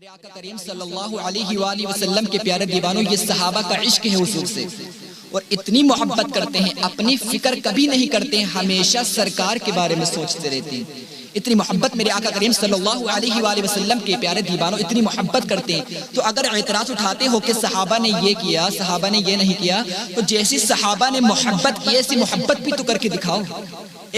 میرے آقا کریم صلی اللہ علیہ وآلہ وسلم کے پیارے دیوانوں، یہ صحابہ کا عشق ہے حضور سے، اور اتنی محبت کرتے ہیں، اپنی فکر کبھی نہیں کرتے ہیں، ہمیشہ سرکار کے بارے میں سوچتے رہتے ہیں۔ اتنی محبت میرے آقا کریم صلی اللہ علیہ وآلہ وسلم کے پیارے دیوانوں اتنی محبت کرتے ہیں۔ تو اگر اعتراض اٹھاتے ہو کہ صحابہ نے یہ کیا، صحابہ نے یہ نہیں کیا، تو جیسی صحابہ نے محبت کی ایسی محبت بھی تو کر کے دکھاؤ،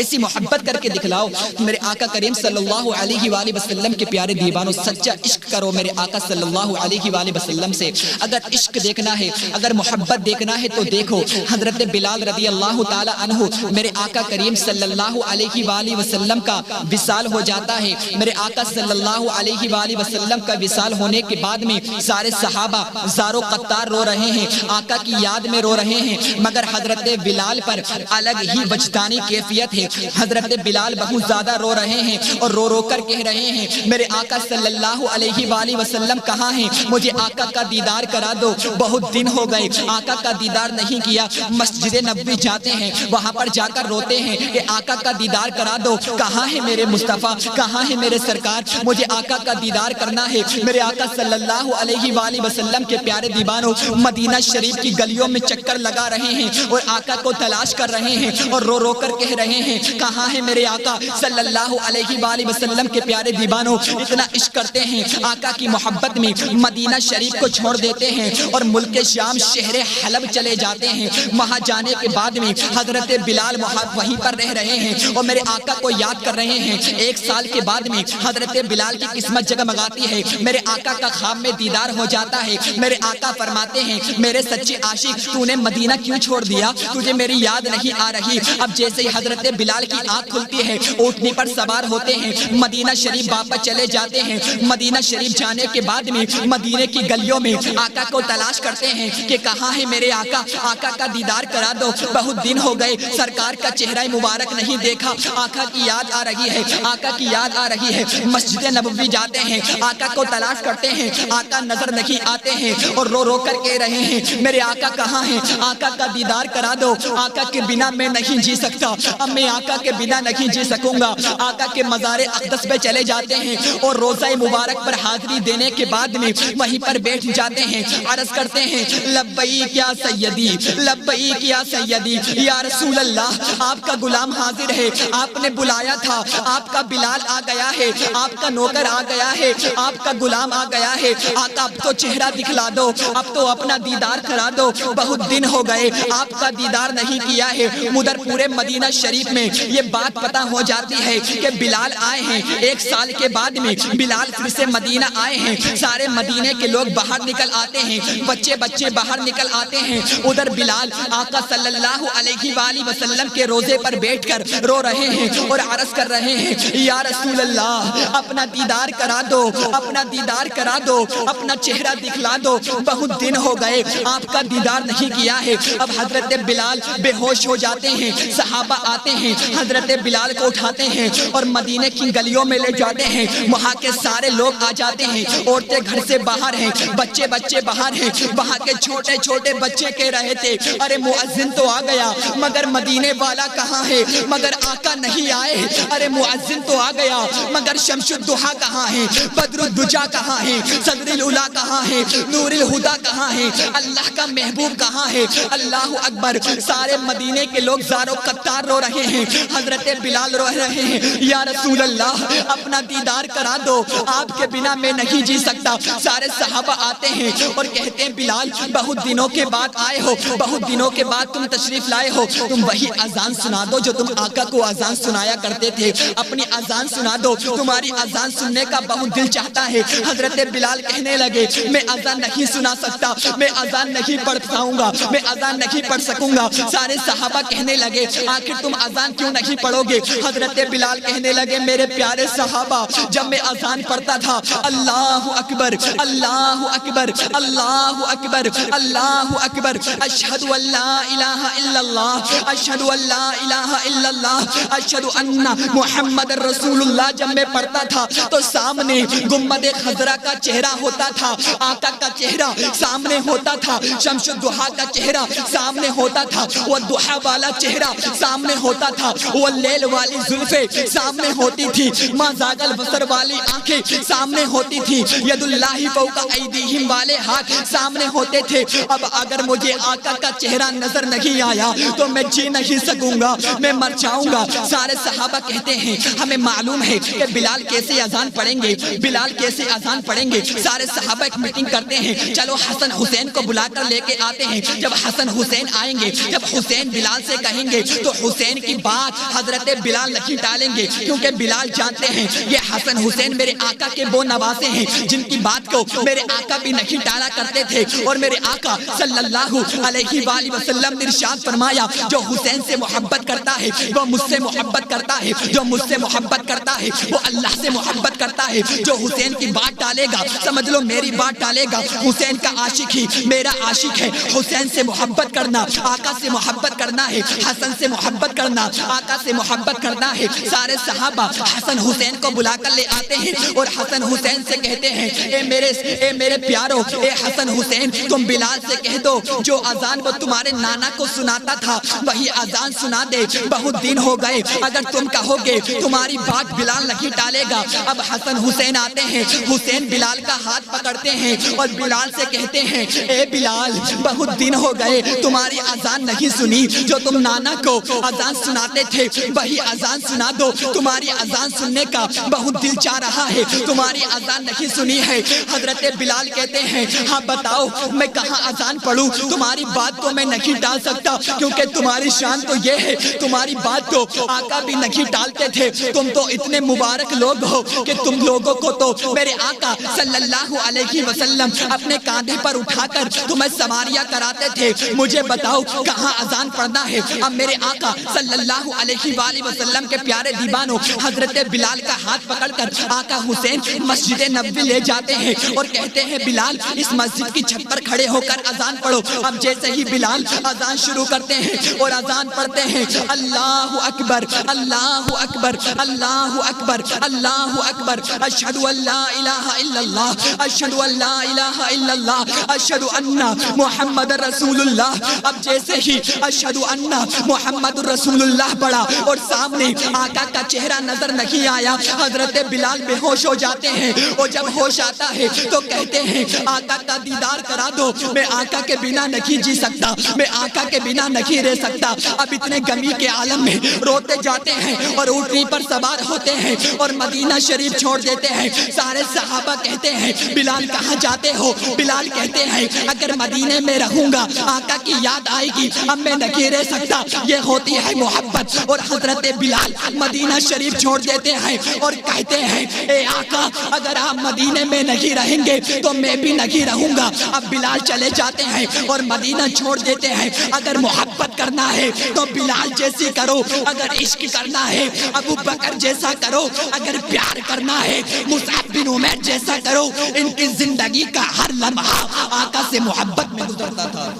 ایسی محبت کر کے دکھلاؤ۔ میرے آقا کریم صلی اللہ علیہ وآلہ وسلم کے پیارے دیوانوں، سچا عشق کرو میرے آقا صلی اللہ علیہ وآلہ وسلم سے۔ اگر عشق دیکھنا ہے، اگر محبت دیکھنا ہے تو دیکھو حضرت بلال رضی اللہ تعالی عنہ، میرے آقا کریم صلی اللہ علیہ وآلہ وسلم کا وصال ہو جاتا ہے۔ میرے آقا صلی اللہ علیہ وآلہ وسلم کا وصال ہونے کے بعد میں سارے صحابہ زار و قطار رو رہے ہیں، آقا کی یاد میں رو رہے ہیں، مگر حضرت بلال پر الگ ہی وجدانی کیفیت ہے۔ حضرت بلال بہت زیادہ رو رہے ہیں اور رو رو کر کہہ رہے ہیں، میرے آقا صلی اللہ علیہ وآلہ وسلم کہاں ہیں؟ مجھے آقا کا دیدار کرا دو، بہت دن ہو گئے آقا کا دیدار نہیں کیا۔ مسجد نبوی جاتے ہیں، وہاں پر جا کر روتے ہیں کہ آقا کا دیدار کرا دو، کہاں ہے میرے مصطفیٰ، کہاں ہے میرے سرکار، مجھے آقا کا دیدار کرنا ہے۔ میرے آقا صلی اللہ علیہ وآلہ وسلم کے پیارے دیوانوں، مدینہ شریف کی گلیوں میں چکر لگا رہے ہیں اور آقا کو تلاش کر رہے ہیں اور رو رو کر کہہ رہے ہیں، کہاں ہے میرے آقا صلی اللہ علیہ وآلہ وسلم کے پیارے دیوانوں۔ اتنا عشق کرتے ہیں آقا کی محبت میں، مدینہ شریف کو چھوڑ دیتے ہیں اور ملک شام شہر حلب چلے جاتے ہیں۔ وہاں جانے کے بعد میں حضرت بلال وہیں پر رہ رہے ہیں اور میرے آقا کو یاد کر رہے ہیں۔ ایک سال کے بعد میں حضرت بلال کی قسمت جگمگاتی ہے، میرے آقا کا خواب میں دیدار ہو جاتا ہے۔ میرے آقا فرماتے ہیں، میرے سچے عاشق، تو نے مدینہ کیوں چھوڑ دیا؟ تجھے میری یاد نہیں آ رہی؟ اب جیسے ہی حضرت بلال کی آنکھ کھلتی ہے، اونٹنی پر سوار ہوتے ہیں، مدینہ شریف واپس چلے جاتے ہیں۔ مدینہ شریف جانے کے بعد میں مدینے کی گلیوں میں آقا کو تلاش کرتے ہیں کہ کہاں ہے میرے آقا، آقا کا دیدار کرا دو، بہت دن ہو گئے سرکار کا چہرہ مبارک نہیں دیکھا، آقا کی یاد آ رہی ہے، آقا کی یاد آ رہی ہے۔ مسجد نبوی جاتے ہیں، آقا کو تلاش کرتے ہیں، آقا نظر نہیں آتے ہیں اور رو رو کر کہہ رہے ہیں، میرے آقا کہاں ہیں، آقا کا دیدار کرا دو، آقا کے بنا میں نہیں جی سکتا، اب میں آقا کے بنا نہیں جی سکوں گا۔ آقا کے مزار اقدس پہ چلے جاتے ہیں اور روزہ مبارک پر حاضری دینے کے بعد میں وہیں پر بیٹھ جاتے ہیں، عرض کرتے ہیں، لبیک یا سیدی، لبیک یا سیدی، یا رسول اللہ، آپ کا غلام حاضر ہے، آپ نے بلایا تھا، آپ کا بلال آ گیا ہے، آپ کا نوکر آ گیا ہے، آپ کا غلام آ گیا ہے، آقا اب تو چہرہ دکھلا دو، اب تو اپنا دیدار کرا دو، بہت دن ہو گئے آپ کا دیدار نہیں کیا ہے۔ ادھر پورے مدینہ شریف میں یہ بات پتہ ہو جاتی ہے کہ بلال آئے ہیں۔ ایک سال کے بعد میں بلال پھر سے مدینہ آئے ہیں، سارے مدینے کے لوگ باہر نکل آتے ہیں، بچے باہر نکل آتے ہیں، ادھر بلال آقا صلی اللہ علیہ وآلہ وسلم کے روزے پر بیٹھ کر رو رہے ہیں اور عرض کر رہے ہیں، یا رسول اللہ، اپنا دیدار کرا دو، اپنا دیدار کرا دو، اپنا چہرہ دکھلا دو، بہت دن ہو گئے آپ کا دیدار نہیں کیا ہے۔ اب حضرت بلال بے ہوش ہو جاتے ہیں، صحابہ آتے ہیں، حضرت بلال کو اٹھاتے ہیں اور مدینے کی گلیوں میں لے جاتے ہیں، وہاں کے سارے لوگ آ جاتے ہیں، عورتیں گھر سے باہر ہیں، بچے باہر ہیں، وہاں کے چھوٹے چھوٹے بچے کہہ رہے تھے، ارے مؤذن تو آ گیا مگر مدینے والا کہاں ہے، مگر آقا نہیں آئے، ارے مؤذن تو آ گیا مگر شمس الضحیٰ کہاں ہے، بدر الدجا کہاں ہے، صدر الاولیٰ کہاں ہے، نور الہدیٰ کہاں ہے، اللہ کا محبوب کہاں ہے۔ اللہ اکبر، سارے مدینے کے لوگ زار و قطار رو رہے ہیں، حضرت بلال رو رہے ہیں، یا رسول اللہ، اپنا دیدار کرا دو، آپ کے بنا میں نہیں جی سکتا۔ سارے صحابہ آتے ہیں اور کہتے ہیں، بلال بہت دنوں کے بعد آئے ہو، بہت دنوں کے بعد تم تشریف لائے ہو، تم وہی اذان سنا دو جو تم آقا کو اذان سنایا کرتے تھے، اپنی اذان سنا دو، تمہاری اذان سننے کا بہت دل چاہتا ہے۔ حضرت بلال کہنے لگے، میں اذان نہیں سنا سکتا، میں اذان نہیں پڑھ پاؤں گا، میں اذان نہیں پڑھ سکوں گا۔ سارے صحابہ کہنے لگے، آخر تم اذان کیوں نہیں پڑھو گے؟ حضرت بلال کہنے لگے، میرے پیارے صحابہ، جب میں اذان پڑھتا تھا، اللہ اکبر، اللہ اکبر، اللہ اکبر، اللہ اکبر، اشہد ان لا الہ الا اللہ، اشہد ان لا الہ الا اللہ، اشہد ان محمد رسول اللہ، جب میں پڑھتا تھا تو سامنے گنبد خضرا کا چہرہ ہوتا تھا، آقا کا چہرہ سامنے ہوتا تھا، شمس الضحیٰ کا چہرہ سامنے ہوتا تھا، وہ ضحیٰ والا چہرہ سامنے ہوتا تھا وہ لیل والی زلفیں سامنے ہوتی تھی، ما زاغل بصر والی آنکھیں سامنے ہوتی تھی، ید اللہ فوق ایدیہم والے ہاتھ سامنے ہوتے تھے۔ اب اگر مجھے آقا کا چہرہ نظر نہیں آیا تو میں جی نہیں سکوں گا، میں مر جاؤں گا۔ سارے صحابہ کہتے ہیں ہمیں معلوم ہے کہ بلال کیسے اذان پڑھیں گے، بلال کیسے اذان پڑھیں گے۔ سارے صحابہ ایک میٹنگ کرتے ہیں، چلو حسن حسین کو بلا کر لے کے آتے ہیں۔ جب حسن حسین آئیں گے، جب حسین بلال سے کہیں گے تو حسین کی بات حضرت بلال نہیں ٹالیں گے، کیونکہ بلال جانتے ہیں یہ حسن حسین میرے آقا کے وہ نواسے ہیں جن کی بات کو میرے آقا بھی نہیں ٹالا کرتے تھے۔ اور میرے آقا صلی اللہ علیہ وآلہ وسلم نے ارشاد فرمایا جو حسین سے محبت کرتا ہے وہ مجھ سے محبت کرتا ہے، جو مجھ سے محبت کرتا ہے وہ اللہ سے محبت کرتا ہے۔ جو حسین کی بات ٹالے گا سمجھ لو میری بات ٹالے گا۔ حسین کا عاشق ہی میرا عاشق ہے۔ حسین سے محبت کرنا آقا سے محبت کرنا ہے، حسن سے محبت کرنا آقا سے محبت کرنا ہے۔ سارے صحابہ حسن حسین کو بلا کر لے آتے ہیں اور حسن حسین سے کہتے ہیں اے میرے پیارو، اے حسن حسین تم بلال سے کہہ دو جو اذان وہ تمہارے نانا کو سناتا تھا وہی اذان سنا دے، بہت دن ہو گئے، اگر تم کہو گے تمہاری بات بلال نہیں ٹالے گا۔ اب حسن حسین آتے ہیں، حسین بلال کا ہاتھ پکڑتے ہیں اور بلال سے کہتے ہیں اے بلال بہت دن ہو گئے تمہاری اذان نہیں سنی، جو تم نانا کو اذان سناتے تھے وہی اذان سنا دو، تمہاری اذان سننے کا بہت دل چاہ رہا ہے، تمہاری اذان نہیں سنی ہے۔ حضرت بلال کہتے ہیں ہاں بتاؤ میں کہاں اذان پڑھوں، تمہاری بات کو میں نہیں ٹال سکتا کیونکہ تمہاری شان تو یہ ہے، تمہاری بات تو آقا بھی نہیں ٹالتے تھے، تم تو اتنے مبارک لوگ ہو کہ تم لوگوں کو تو میرے آقا صلی اللہ علیہ وسلم اپنے کاندھے پر اٹھا کر تمہیں سواریہ کراتے تھے، مجھے بتاؤ کہاں اذان پڑھنا ہے۔ اب میرے آقا صلی اللہ علیہ وآلہ وسلم کے پیارے دیوانوں حضرت بلال کا ہاتھ پکڑ کر آقا حسین مسجد نبوی لے جاتے ہیں اور کہتے ہیں بلال اس مسجد کی چھت پر کھڑے ہو کر اذان پڑھو۔ اب جیسے ہی بلال اذان شروع کرتے ہیں اور اذان پڑھتے ہیں اللہ اکبر اللہ اکبر اللہ اکبر اللہ اکبر، اشہد ان لا الہ الا اللہ اشہد ان لا الہ الا اللہ اشہد ان محمد رسول اللہ۔ اب جیسے ہی اشہد ان محمد رسول اللہ پڑھا اور سامنے آقا کا چہرہ نظر نہیں آیا، حضرت بلال بے ہوش ہو جاتے ہیں اور جب ہوش آتا ہے تو کہتے ہیں آقا کا دیدار کرا دو، میں آقا کے بنا نہیں جی سکتا، میں آقا کے بنا نہیں رہ سکتا۔ اب اتنے غمی کے عالم میں روتے جاتے ہیں اور اونٹنی پر سوار ہوتے ہیں اور مدینہ شریف چھوڑ دیتے ہیں۔ سارے صحابہ کہتے ہیں بلال کہاں جاتے ہو؟ بلال کہتے ہیں اگر مدینے میں رہوں گا آقا کی یاد آئے گی، اب میں نہیں رہ سکتا، یہ ہوتی ہے محبت۔ اور حضرت بلال مدینہ شریف چھوڑ دیتے ہیں اور کہتے ہیں اے آقا اگر آپ مدینے میں نہیں رہیں گے تو میں بھی نہیں رہوں گا۔ اب بلال چلے جاتے ہیں اور مدینہ چھوڑ دیتے ہیں۔ اگر محبت کرنا ہے تو بلال جیسی کرو، اگر عشق کرنا ہے ابو بکر جیسا کرو، اگر پیار کرنا ہے مصعب بن عمیر جیسا کرو۔ ان کی زندگی کا ہر لمحہ آقا سے محبت میں گزرتا تھا،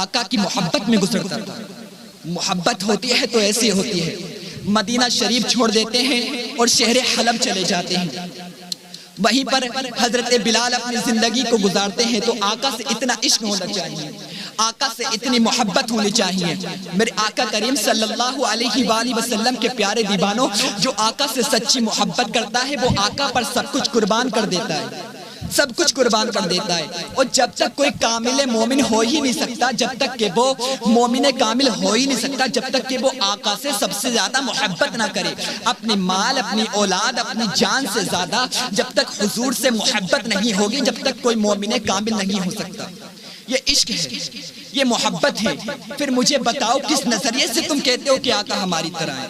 آقا کی محبت میں گزرتا تھا۔ محبت ہوتی ہے تو ایسی ہوتی ہے۔ مدینہ شریف چھوڑ دیتے ہیں اور شہر حلب چلے جاتے ہیں، وہیں پر حضرت بلال اپنی زندگی کو گزارتے ہیں۔ تو آقا سے اتنا عشق ہونا چاہیے، آقا سے اتنی محبت ہونی چاہیے۔ میرے آقا کریم صلی اللہ علیہ وآلہ وسلم کے پیارے دیوانوں، جو آقا سے سچی محبت کرتا ہے وہ آقا پر سب کچھ قربان کر دیتا ہے، سب کچھ قربان کر دیتا ہے۔ اور جب تک کوئی کامل مومن ہو ہی نہیں سکتا، جب تک کہ وہ مومن کامل ہو ہی نہیں سکتا جب تک کہ وہ آقا سے سب سے زیادہ محبت نہ کرے، اپنی مال اپنی اولاد اپنی جان سے زیادہ جب تک حضور سے محبت نہیں ہوگی جب تک کوئی مومن کامل نہیں ہو سکتا۔ یہ عشق ہے، یہ محبت ہے۔ پھر مجھے بتاؤ کس نظریے سے تم کہتے ہو کہ آقا ہماری طرح ہے؟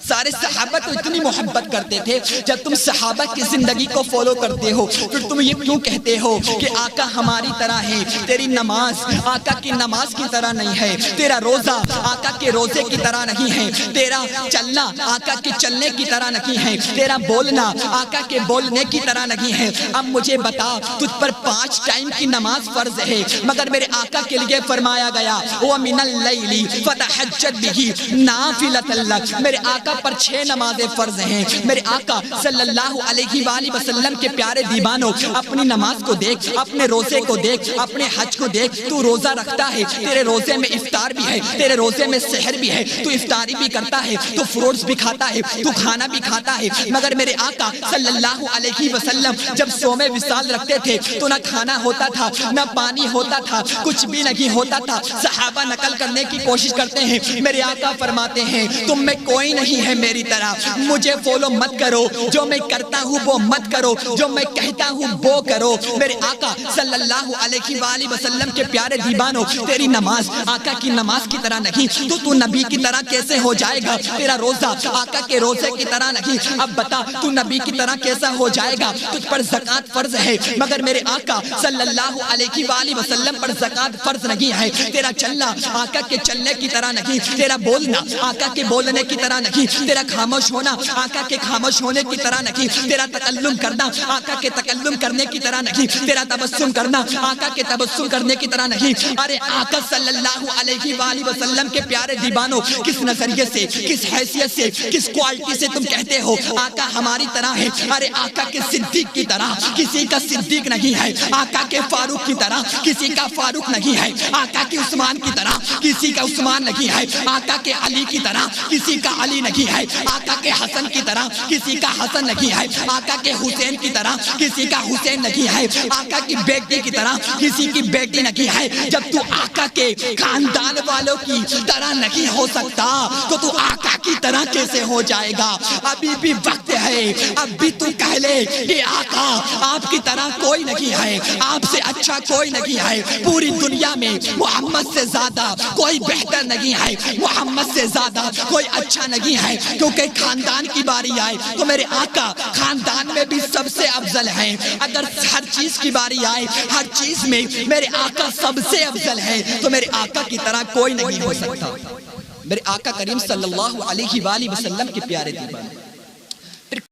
سارے صحابہ تو اتنی محبت کرتے تھے۔ جب تم صحابہ کی زندگی کو فالو کرتے ہو پھر تم یہ کیوں کہتے ہو کہ آقا ہماری طرح ہے؟ تیری نماز آقا کی نماز کی طرح نہیں ہے، تیرا روزہ آقا کے روزے کی طرح نہیں ہے، تیرا چلنا آقا کے چلنے کی طرح نہیں ہے، تیرا بولنا آقا کے بولنے کی طرح نہیں ہے۔ اب مجھے بتا، تجھ پر 5 ٹائم کی نماز فرض ہے، مگر میرے آقا کے لیے فرمایا گیا وَمِنَ اللَّيْلِ فَتَحَجَّدْ بِهِ نَافِلَةً لَكَ۔ میرے آقا پر 6 نمازیں فرض ہیں۔ میرے آقا صلی اللہ علیہ وآلہ وسلم کے پیارے دیوانوں، اپنی نماز کو دیکھ، اپنے روزے کو دیکھ، اپنے حج کو دیکھ۔ تو روزہ رکھتا ہے، تیرے روزے میں افطار بھی ہے، تیرے روزے میں سحر بھی ہے، تو افطاری بھی کرتا ہے، تو فروٹس بھی کھاتا ہے، تو کھانا بھی کھاتا ہے۔ مگر میرے آقا صلی اللہ علیہ وسلم جب صوم وصال رکھتے تھے تو نہ کھانا ہوتا تھا، نہ پانی ہوتا تھا، کچھ بھی نہیں ہوتا تھا۔ صحابہ نقل کرنے کی کوشش کرتے ہیں، میرے آقا فرماتے ہیں تم میں کوئی نہیں ہے میری طرح، مجھے فالو مت کرو، جو میں کرتا ہوں وہ مت کرو، جو میں کہتا ہوں وہ کرو۔ میرے آقا صلی اللہ علیہ وآلہ وسلم کے پیارے دیوانوں، تیری نماز آقا کی نماز کی طرح نہیں، تو نبی کی طرح کیسے ہو جائے گا؟ تیرا روزہ آقا کے روزے کی طرح نہیں، اب بتا تو نبی کی طرح کیسا ہو جائے گا؟ تجھ پر زکوٰۃ فرض ہے، مگر میرے آقا صلی اللہ علیہ وآلہ وسلم پر زکوٰۃ فرض نہیں ہے۔ تیرا چلنا آقا کے چلنے کی طرح نہیں، تیرا بولنا آقا کے بولنے کی طرح نہیں، تیرا خاموش ہونا آقا کے خاموش ہونے کی طرح نہیں، تیرا تکلم کرنا آقا کے تکلم کرنے کی طرح نہیں، تیرا تبسم کرنا آقا کے تبسم کرنے کی طرح نہیں۔ ارے آقا صلی اللہ علیہ وآلہ وسلم کے پیارے دیوانوں، کس نظریے سے، کس حیثیت سے، کس کوالٹی سے تم کہتے ہو آقا ہماری طرح ہے؟ ارے آقا کے صدیق کی طرح کسی کا صدیق نہیں ہے، آقا کے فاروق کی طرح کسی کا فاروق نہیں ہے، آقا کے عثمان کی طرح کسی کا عثمان نہیں ہے، آقا کے علی کی طرح کسی کا علی نہیں ہے، آقا کے حسن کی طرح کسی کا حسن نہیں ہے، آقا کے حسین کی طرح کسی کا حسین نہیں ہے، آقا کی بیٹی کی طرح کسی کی بیٹی نہیں ہے۔ جب تو آقا کے خاندان والوں کی طرح نہیں ہو سکتا تو آقا کی طرح کیسے ہو جائے گا؟ ابھی بھی وقت ہے، اب بھی تو کہہ لے کہ آقا آپ کی طرح کوئی نہیں ہے، آپ سے اچھا کوئی نہیں ہے، پوری دنیا میں محمد سے زیادہ کوئی بہتر نہیں ہے، محمد سے زیادہ کوئی اچھا نہیں ہے۔ کیونکہ خاندان کی باری آئے تو میرے آقا خاندان میں بھی سب سے افضل ہیں، اگر ہر چیز کی باری آئے ہر چیز میں میرے آقا سب سے افضل ہے، تو میرے آقا کی طرح کوئی نہیں ہو سکتا۔ میرے آقا کریم صلی اللہ علیہ وآلہ وسلم کے پیارے دیوان،